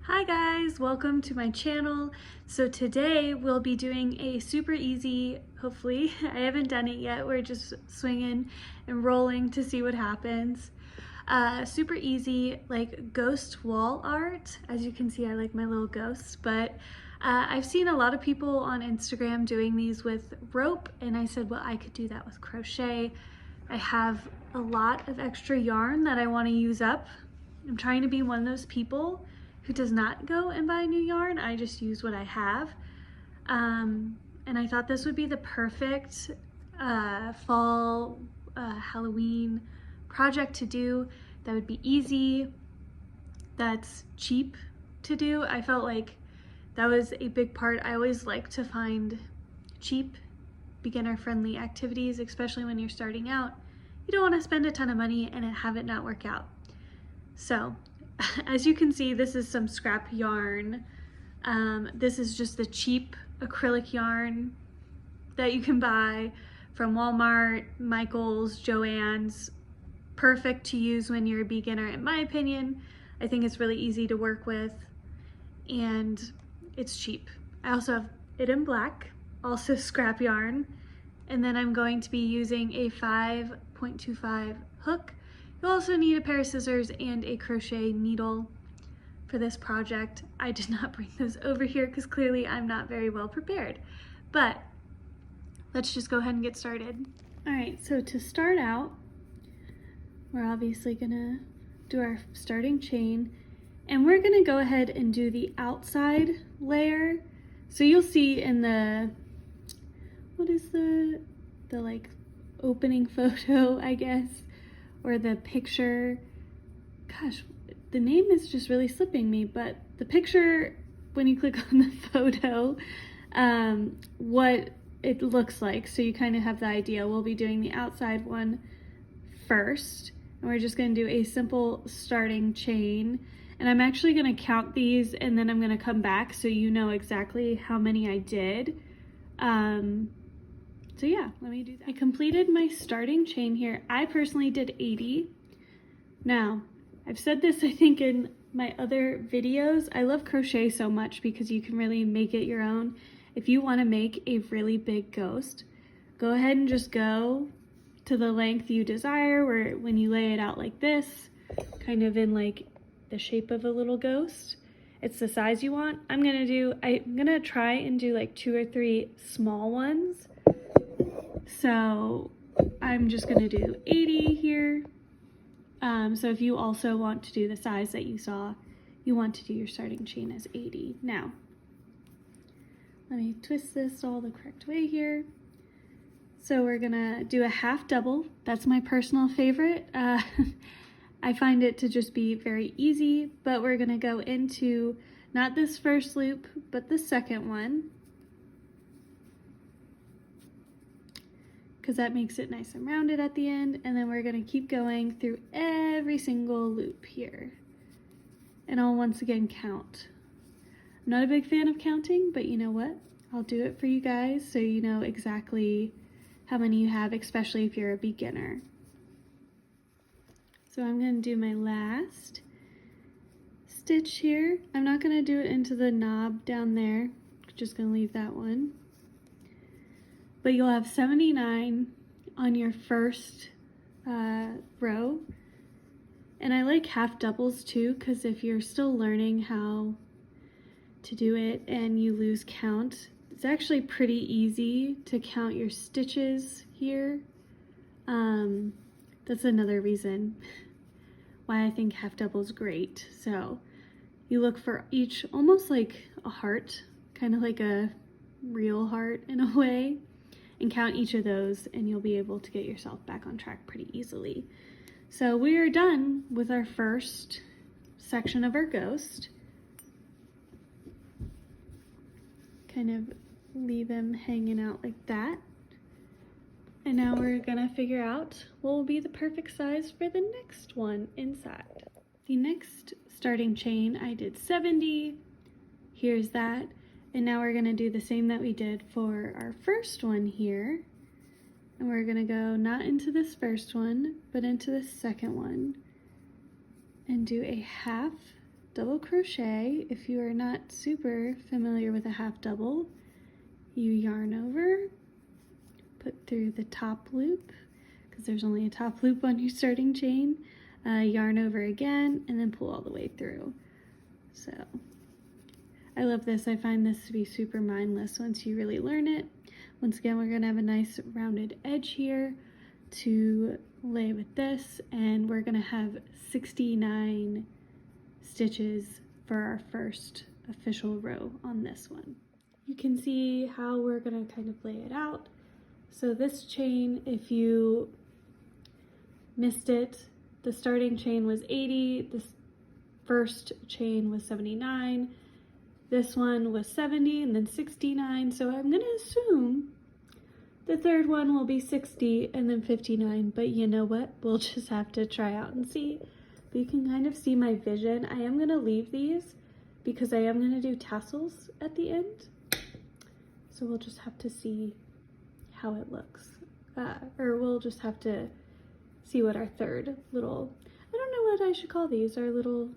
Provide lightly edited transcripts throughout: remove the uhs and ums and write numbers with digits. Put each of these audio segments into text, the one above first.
Hi guys, welcome to my channel. So today we'll be doing a super easy, hopefully, I haven't done it yet, we're just swinging and rolling to see what happens. Super easy, like ghost wall art. As you can see, I like my little ghosts, but I've seen a lot of people on Instagram doing these with rope, and I said, well, I could do that with crochet. I have a lot of extra yarn that I want to use up. I'm trying to be one of those people who does not go and buy new yarn. I just use what I have. And I thought this would be the perfect fall Halloween project to do that would be easy, that's cheap to do. I felt like that was a big part. I always like to find cheap, beginner-friendly activities, especially when you're starting out. You don't want to spend a ton of money and have it not work out. So, as you can see, this is some scrap yarn. This is just the cheap acrylic yarn that you can buy from Walmart, Michael's, Joann's. Perfect to use when you're a beginner, in my opinion. I think it's really easy to work with and it's cheap. I also have it in black, also scrap yarn. And then I'm going to be using a 5.25 hook. You'll also need a pair of scissors and a crochet needle for this project. I did not bring those over here because clearly I'm not very well prepared. But let's just go ahead and get started. All right, so to start out, we're obviously gonna do our starting chain, and we're gonna go ahead and do the outside layer. So you'll see in the, what is the like opening photo, I guess, or the picture. Gosh, the name is just really slipping me, but the picture, when you click on the photo, what it looks like. So you kind of have the idea. We'll be doing the outside one first, and we're just going to do a simple starting chain. And I'm actually going to count these, and then I'm going to come back so you know exactly how many I did. So yeah, let me do that. I completed my starting chain here. I personally did 80. Now, I've said this, I think, in my other videos. I love crochet so much because you can really make it your own. If you want to make a really big ghost, go ahead and just go to the length you desire, where when you lay it out like this, kind of in like the shape of a little ghost, it's the size you want. I'm gonna try and do like 2 or 3 small ones. So I'm just gonna do 80 here. So if you also want to do the size that you saw, you want to do your starting chain as 80. Now, let me twist this all the correct way here. So we're gonna do a half double. That's my personal favorite. I find it to just be very easy, but we're gonna go into not this first loop, but the second one, because that makes it nice and rounded at the end. And then we're gonna keep going through every single loop here. And I'll once again count. I'm not a big fan of counting, but you know what? I'll do it for you guys so you know exactly how many you have, especially if you're a beginner. So I'm gonna do my last stitch here. I'm not gonna do it into the knob down there. Just gonna leave that one. But you'll have 79 on your first row. And I like half doubles too, because if you're still learning how to do it and you lose count, it's actually pretty easy to count your stitches here. That's another reason why I think half double is great. So you look for each, almost like a heart, kind of like a real heart in a way, and count each of those, and you'll be able to get yourself back on track pretty easily. So we are done with our first section of our ghost. Kind of leave him hanging out like that. And now we're gonna figure out what will be the perfect size for the next one inside. The next starting chain, I did 70. Here's that. And now we're gonna do the same that we did for our first one here. And we're gonna go not into this first one, but into the second one. And do a half double crochet. If you are not super familiar with a half double, you yarn over, put through the top loop, because there's only a top loop on your starting chain, yarn over again, and then pull all the way through. So I love this. I find this to be super mindless once you really learn it. Once again, we're gonna have a nice rounded edge here to lay with this, and we're gonna have 69 stitches for our first official row on this one. You can see how we're gonna kind of lay it out. So this chain, if you missed it, the starting chain was 80, the first chain was 79, this one was 70, and then 69. So I'm gonna assume the third one will be 60 and then 59, but you know what? We'll just have to try out and see. But you can kind of see my vision. I am gonna leave these because I am gonna do tassels at the end. So we'll just have to see how it looks. Or we'll just have to see what our third little, I don't know what I should call these, our little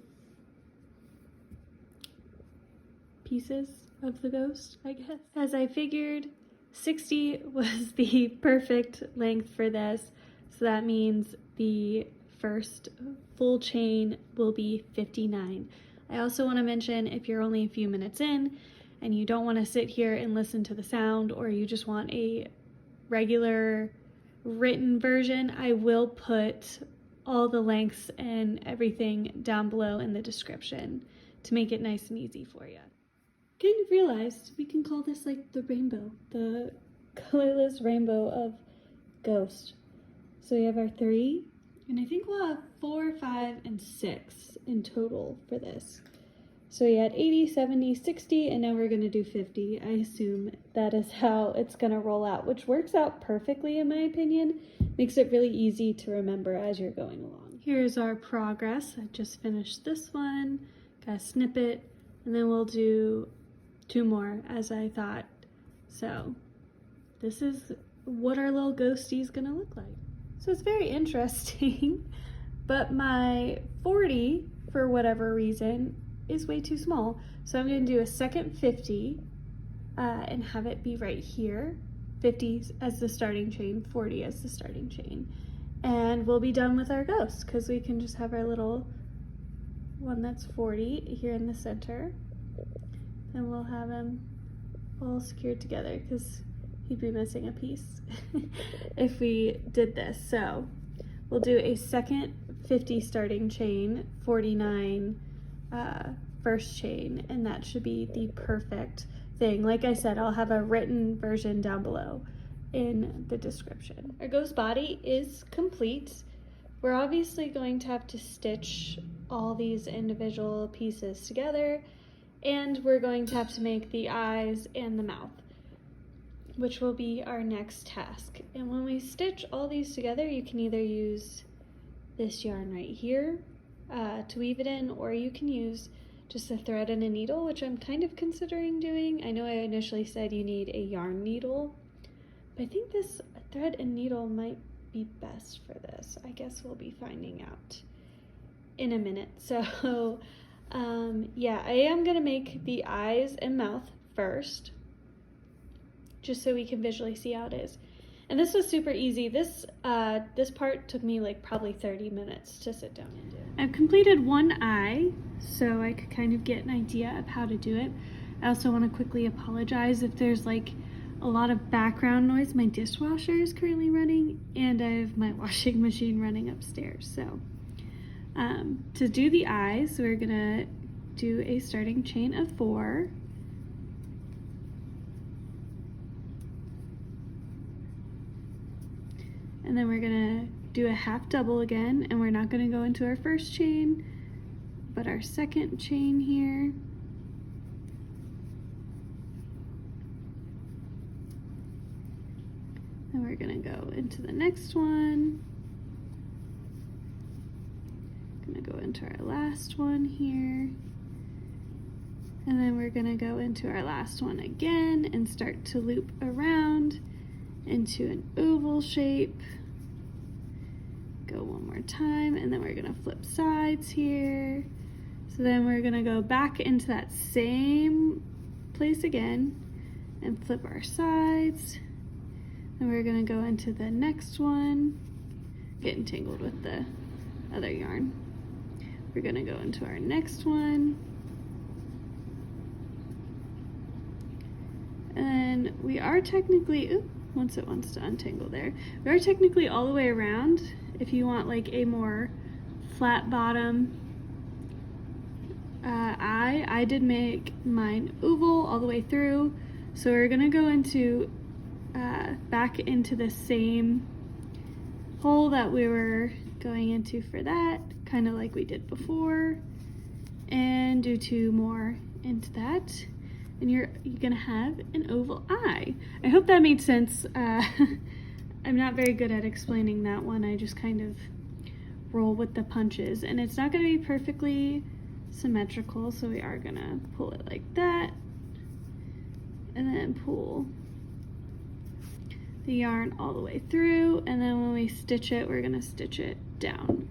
pieces of the ghost, I guess. As I figured, 60 was the perfect length for this, so that means the first full chain will be 59. I also want to mention, if you're only a few minutes in and you don't want to sit here and listen to the sound, or you just want a regular written version, I will put all the lengths and everything down below in the description to make it nice and easy for you. Kind of realized we can call this like the rainbow, the colorless rainbow of ghost. So we have our 3, and I think we'll have 4, 5, and 6 in total for this. So we had 80, 70, 60, and now we're gonna do 50. I assume that is how it's gonna roll out, which works out perfectly in my opinion. Makes it really easy to remember as you're going along. Here's our progress. I just finished this one, got a snippet, and then we'll do 2 more as I thought. So this is what our little ghostie is gonna look like. So it's very interesting, but my 40, for whatever reason, is way too small. So I'm gonna do a second 50 and have it be right here. 50 as the starting chain, 40 as the starting chain. And we'll be done with our ghost, because we can just have our little one that's 40 here in the center. And we'll have him all secured together, because he'd be missing a piece if we did this. So we'll do a second 50 starting chain, 49 first chain, and that should be the perfect thing. Like I said, I'll have a written version down below in the description. Our ghost body is complete. We're obviously going to have to stitch all these individual pieces together, and we're going to have to make the eyes and the mouth, which will be our next task. And when we stitch all these together, you can either use this yarn right here to weave it in, or you can use just a thread and a needle, which I'm kind of considering doing. I know I initially said you need a yarn needle, but I think this thread and needle might be best for this. I guess we'll be finding out in a minute. So yeah, I am gonna make the eyes and mouth first, just so we can visually see how it is. And this was super easy. This part took me like probably 30 minutes to sit down and do. I've completed one eye, so I could kind of get an idea of how to do it. I also want to quickly apologize if there's like a lot of background noise. My dishwasher is currently running, and I have my washing machine running upstairs. So to do the eyes, we're gonna do a starting chain of 4. And then we're gonna do a half double again, and we're not gonna go into our first chain, but our second chain here. And we're gonna go into the next one. Gonna go into our last one here. And then we're gonna go into our last one again and start to loop around into an oval shape. Go one more time, and then we're gonna flip sides here. So then we're gonna go back into that same place again and flip our sides. And we're gonna go into the next one, get entangled with the other yarn. We're gonna go into our next one. And we are technically, once it wants to untangle there, we are technically all the way around. If you want like a more flat bottom I did make mine oval all the way through. So we're gonna go into back into the same hole that we were going into for that, kind of like we did before, and do 2 more into that, and you're gonna have an oval eye. I hope that made sense. I'm not very good at explaining that one. I just kind of roll with the punches, and it's not gonna be perfectly symmetrical, so we are gonna pull it like that and then pull the yarn all the way through, and then when we stitch it, we're gonna stitch it down.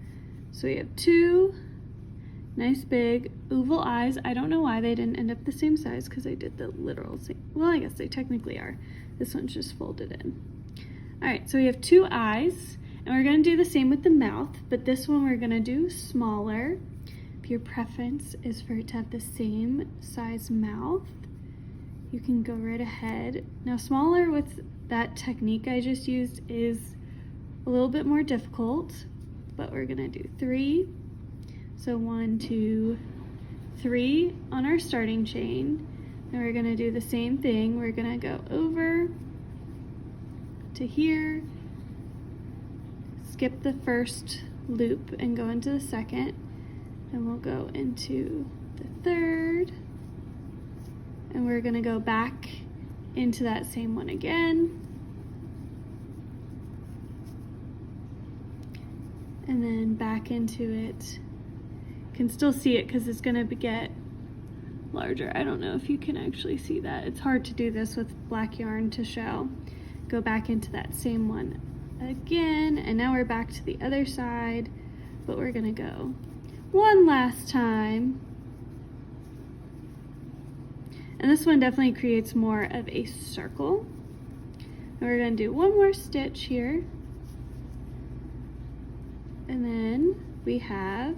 So we have 2 nice big oval eyes. I don't know why they didn't end up the same size, because I did the literal same. Well, I guess they technically are. This one's just folded in. All right, so we have 2 eyes, and we're gonna do the same with the mouth, but this one we're gonna do smaller. If your preference is for it to have the same size mouth, you can go right ahead. Now, smaller with that technique I just used is a little bit more difficult, but we're gonna do 3. So 1, 2, 3 on our starting chain. And we're gonna do the same thing. We're gonna go over to here, skip the first loop and go into the second, and we'll go into the third, and we're gonna go back into that same one again, and then back into it. You can still see it because it's gonna get larger. I don't know if you can actually see that. It's hard to do this with black yarn to show. Go back into that same one again, and now we're back to the other side, but we're gonna go one last time. And this one definitely creates more of a circle. And we're gonna do 1 more stitch here. And then we have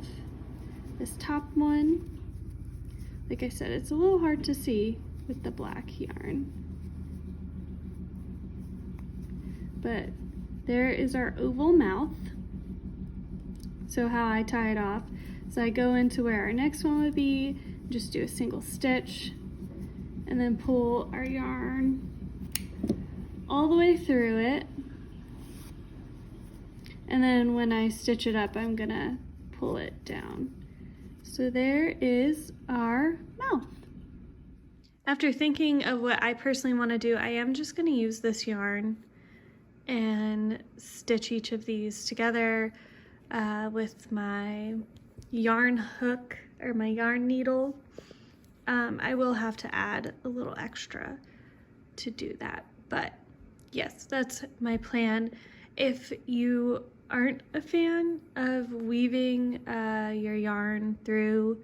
this top one. Like I said, it's a little hard to see with the black yarn. But there is our oval mouth. So how I tie it off, so I go into where our next one would be, just do a single stitch, and then pull our yarn all the way through it. And then when I stitch it up, I'm gonna pull it down. So there is our mouth. After thinking of what I personally want to do, I am just gonna use this yarn and stitch each of these together with my yarn hook or my yarn needle. I will have to add a little extra to do that, but yes, that's my plan. If you aren't a fan of weaving your yarn through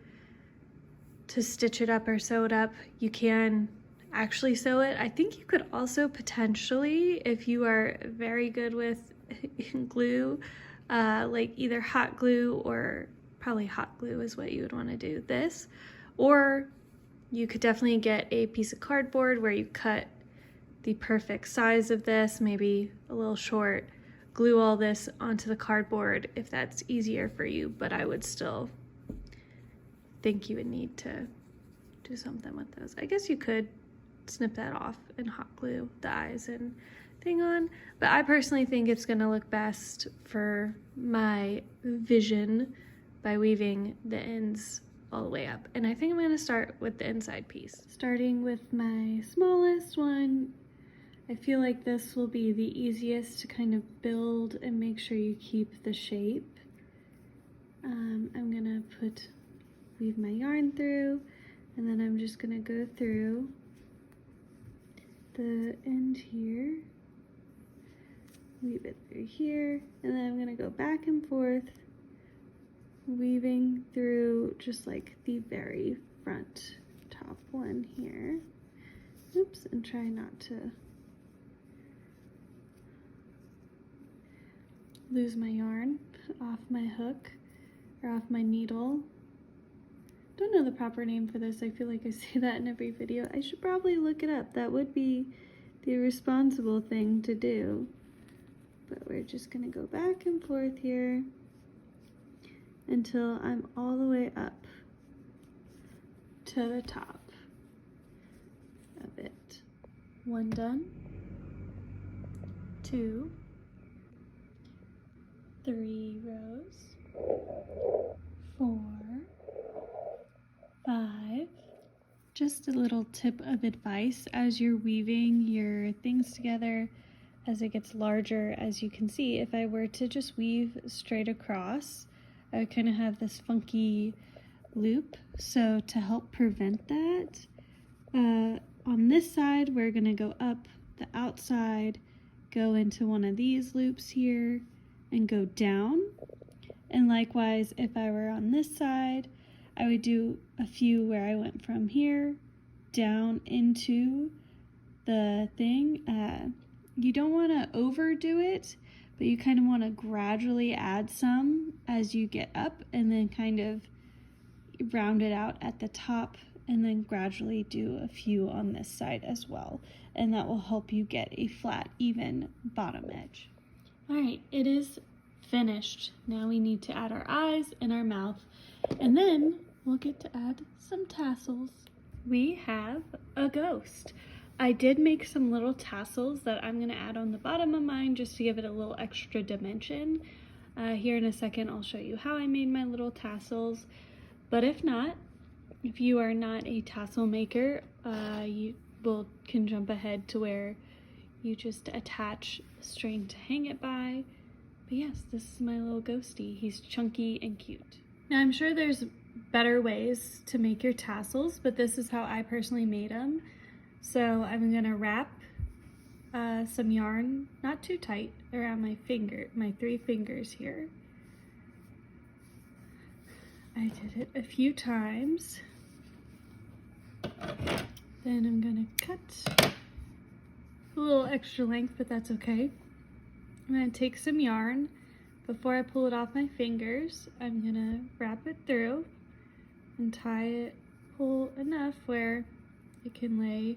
to stitch it up or sew it up, you can actually sew it. I think you could also potentially, if you are very good with glue, like either hot glue, or probably hot glue is what you would want to do this, or you could definitely get a piece of cardboard where you cut the perfect size of this, maybe a little short, glue all this onto the cardboard if that's easier for you, but I would still think you would need to do something with those. I guess you could snip that off and hot glue the eyes and thing on, but I personally think it's gonna look best for my vision by weaving the ends all the way up. And I think I'm gonna start with the inside piece. Starting with my smallest one, I feel like this will be the easiest to kind of build and make sure you keep the shape. I'm gonna weave my yarn through, and then I'm just gonna go through the end here, weave it through here, and then I'm gonna go back and forth weaving through just like the very front top one here. Oops, and try not to lose my yarn off my hook or off my needle. Don't know the proper name for this. I feel like I say that in every video. I should probably look it up. That would be the responsible thing to do. But we're just gonna go back and forth here until I'm all the way up to the top of it. 1 done, 2, 3 rows, 4, 5. Just a little tip of advice as you're weaving your things together as it gets larger. As you can see, if I were to just weave straight across, I would kind of have this funky loop. So to help prevent that, on this side we're going to go up the outside, go into one of these loops here and go down. And likewise, if I were on this side, I would do a few where I went from here down into the thing. You don't want to overdo it, but you kind of want to gradually add some as you get up and then kind of round it out at the top and then gradually do a few on this side as well. And that will help you get a flat, even bottom edge. All right, it is finished. Now we need to add our eyes and our mouth, and then we'll get to add some tassels. We have a ghost. I did make some little tassels that I'm gonna add on the bottom of mine just to give it a little extra dimension. Here in a second, I'll show you how I made my little tassels. But if not, if you are not a tassel maker, you can jump ahead to where you just attach a string to hang it by. But yes, this is my little ghosty. He's chunky and cute. Now I'm sure there's better ways to make your tassels, but this is how I personally made them. So I'm gonna wrap some yarn, not too tight, around my 3 fingers here. I did it a few times. Then I'm gonna cut a little extra length, but that's okay. I'm gonna take some yarn. Before I pull it off my fingers, I'm gonna wrap it through and tie it, pull enough where it can lay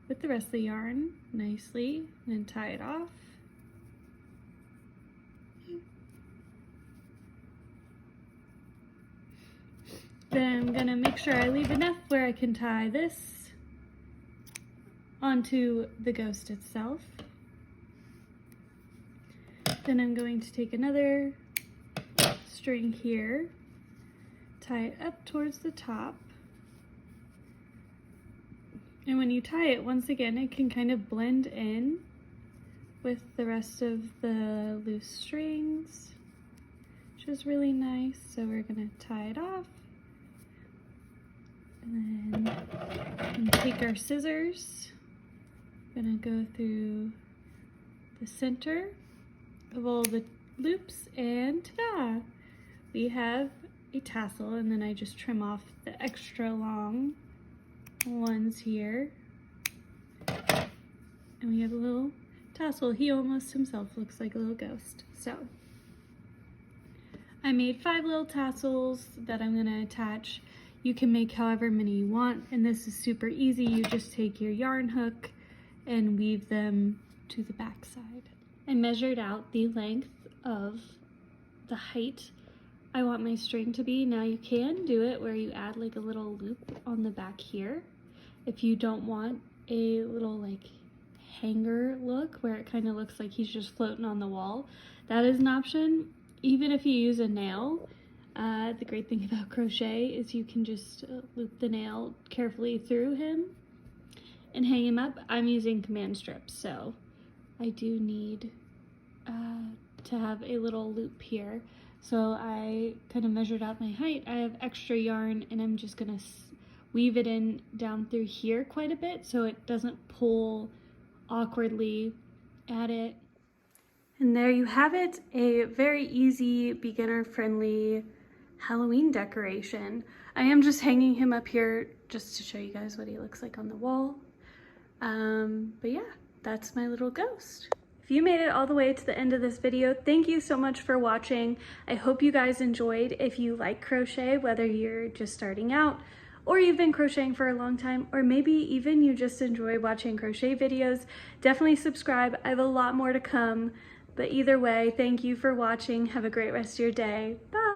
with the rest of the yarn nicely, and then tie it off. Then I'm gonna make sure I leave enough where I can tie this onto the ghost itself. Then I'm going to take another string here, tie it up towards the top. And when you tie it, once again, it can kind of blend in with the rest of the loose strings, which is really nice. So we're gonna tie it off. And then take our scissors. I'm gonna go through the center of all the loops, and ta-da! We have a tassel, and then I just trim off the extra long ones here. And we have a little tassel. He almost himself looks like a little ghost. So I made 5 little tassels that I'm gonna attach. You can make however many you want, and this is super easy. You just take your yarn hook and weave them to the back side. I measured out the length of the height I want my string to be. Now you can do it where you add like a little loop on the back here if you don't want a little like hanger look where it kind of looks like he's just floating on the wall. That is an option. Even if you use a nail, the great thing about crochet is you can just loop the nail carefully through him and hang him up. I'm using command strips, so I do need to have a little loop here. So I kind of measured out my height. I have extra yarn, and I'm just gonna weave it in down through here quite a bit so it doesn't pull awkwardly at it. And there you have it, a very easy, beginner-friendly Halloween decoration. I am just hanging him up here just to show you guys what he looks like on the wall. But yeah, that's my little ghost. If you made it all the way to the end of this video, thank you so much for watching. I hope you guys enjoyed. If you like crochet, whether you're just starting out or you've been crocheting for a long time, or maybe even you just enjoy watching crochet videos, definitely subscribe. I have a lot more to come. But either way, thank you for watching. Have a great rest of your day. Bye.